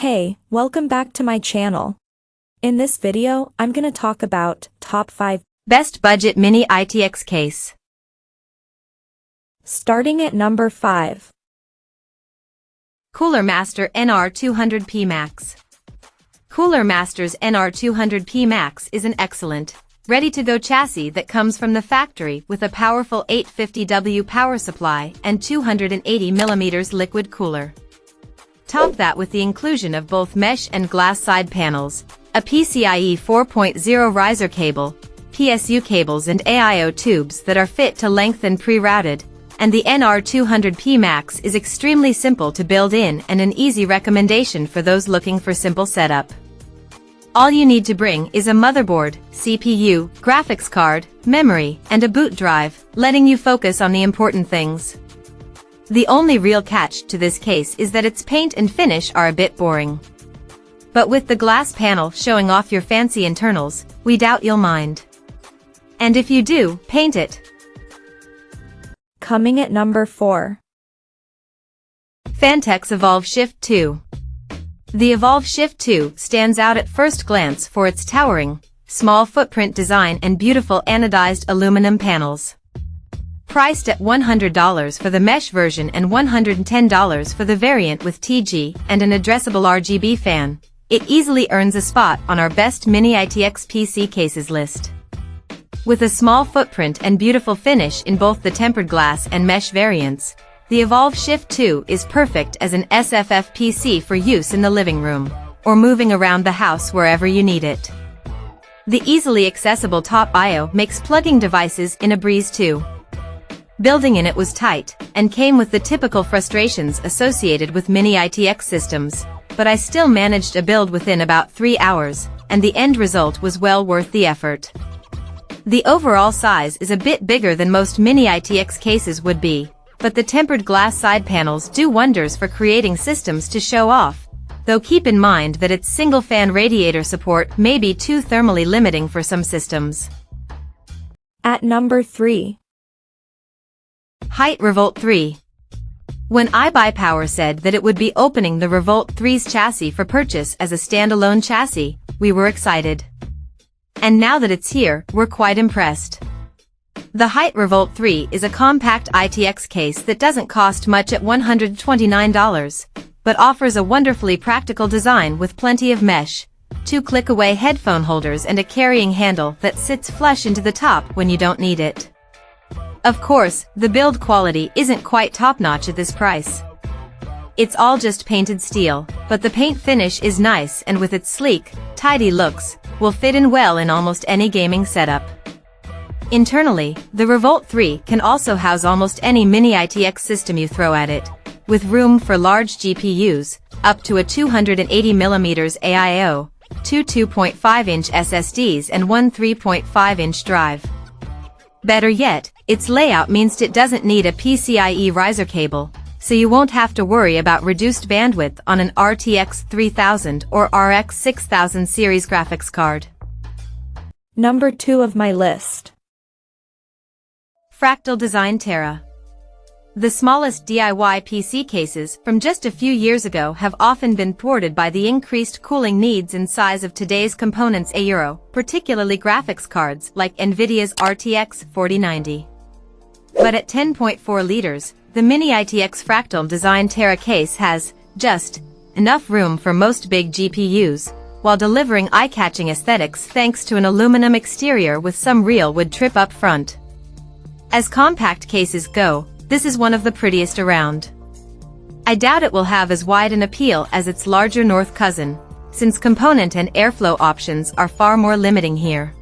Hey, welcome back to my channel. In this video, I'm gonna talk about top 5 best budget mini ITX case. Starting at number 5. Cooler Master NR200P Max. Cooler Master's NR200P Max is an excellent, ready-to-go chassis that comes from the factory with a powerful 850W power supply and 280mm liquid cooler. Top that with the inclusion of both mesh and glass side panels, a PCIe 4.0 riser cable, PSU cables and AIO tubes that are fit to length and pre-routed, and the NR200P Max is extremely simple to build in and an easy recommendation for those looking for simple setup. All you need to bring is a motherboard, CPU, graphics card, memory, and a boot drive, letting you focus on the important things. The only real catch to this case is that its paint and finish are a bit boring. But with the glass panel showing off your fancy internals, we doubt you'll mind. And if you do, paint it. Coming at number 4. Fantex Evolv Shift 2. The Evolv Shift 2 stands out at first glance for its towering, small footprint design and beautiful anodized aluminum panels. Priced at $100 for the mesh version and $110 for the variant with TG and an addressable RGB fan, it easily earns a spot on our best mini ITX PC cases list. With a small footprint and beautiful finish in both the tempered glass and mesh variants, the Evolv Shift 2 is perfect as an SFF PC for use in the living room, or moving around the house wherever you need it. The easily accessible top I/O makes plugging devices in a breeze too. Building in it was tight, and came with the typical frustrations associated with mini ITX systems, but I still managed a build within about 3 hours, and the end result was well worth the effort. The overall size is a bit bigger than most mini ITX cases would be, but the tempered glass side panels do wonders for creating systems to show off, though keep in mind that its single-fan radiator support may be too thermally limiting for some systems. At number 3. Hyte Revolt 3. When iBuyPower said that it would be opening the Revolt 3's chassis for purchase as a standalone chassis, we were excited. And now that it's here, we're quite impressed. The Hyte Revolt 3 is a compact ITX case that doesn't cost much at $129, but offers a wonderfully practical design with plenty of mesh, 2 click-away headphone holders and a carrying handle that sits flush into the top when you don't need it. Of course, the build quality isn't quite top-notch at this price. It's all just painted steel, but the paint finish is nice and with its sleek, tidy looks, will fit in well in almost any gaming setup. Internally, the Revolt 3 can also house almost any mini ITX system you throw at it, with room for large GPUs, up to a 280mm AIO, 2 2.5-inch SSDs and 1 3.5-inch drive. Better yet, its layout means it doesn't need a PCIe riser cable, so you won't have to worry about reduced bandwidth on an RTX 3000 or RX 6000 series graphics card. Number 2 of my list. Fractal Design Terra. The smallest DIY PC cases from just a few years ago have often been thwarted by the increased cooling needs and size of today's components particularly graphics cards like NVIDIA's RTX 4090. But at 10.4 liters, the mini ITX Fractal Design Terra case has just enough room for most big GPUs, while delivering eye-catching aesthetics thanks to an aluminum exterior with some real wood trim up front. As compact cases go, this is one of the prettiest around. I doubt it will have as wide an appeal as its larger North cousin, since component and airflow options are far more limiting here.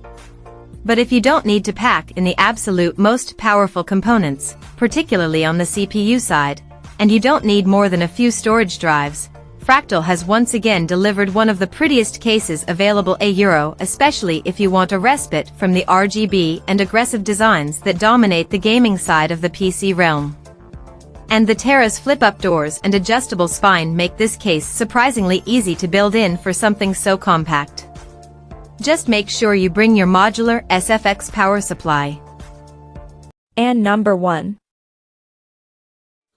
But if you don't need to pack in the absolute most powerful components, particularly on the CPU side, and you don't need more than a few storage drives, Fractal has once again delivered one of the prettiest cases available especially if you want a respite from the RGB and aggressive designs that dominate the gaming side of the PC realm. And the Terra's flip-up doors and adjustable spine make this case surprisingly easy to build in for something so compact. Just make sure you bring your modular SFX power supply. And number 1.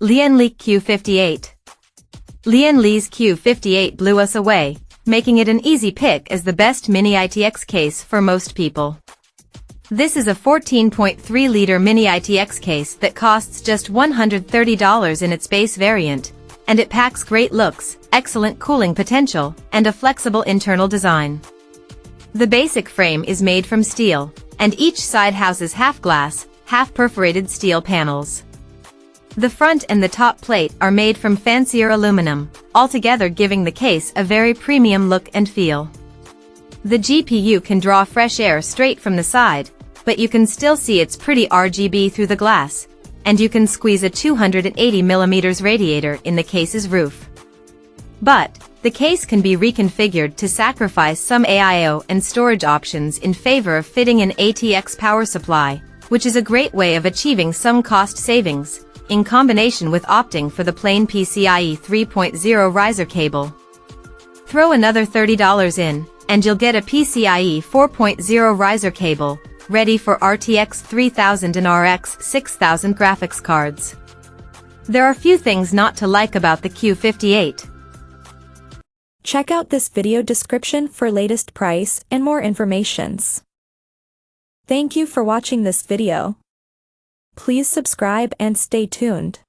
Lian Li Q58. Lian Li's Q58 blew us away, making it an easy pick as the best mini ITX case for most people. This is a 14.3-liter mini ITX case that costs just $130 in its base variant, and it packs great looks, excellent cooling potential, and a flexible internal design. The basic frame is made from steel, and each side houses half-glass, half-perforated steel panels. The front and the top plate are made from fancier aluminum, altogether giving the case a very premium look and feel. The GPU can draw fresh air straight from the side, but you can still see its pretty RGB through the glass, and you can squeeze a 280mm radiator in the case's roof. But the case can be reconfigured to sacrifice some AIO and storage options in favor of fitting an ITX power supply, which is a great way of achieving some cost savings, in combination with opting for the plain PCIe 3.0 riser cable. Throw another $30 in, and you'll get a PCIe 4.0 riser cable, ready for RTX 3000 and RX 6000 graphics cards. There are few things not to like about the Q58. Check out this video description for latest price and more informations. Thank you for watching this video. Please subscribe and stay tuned.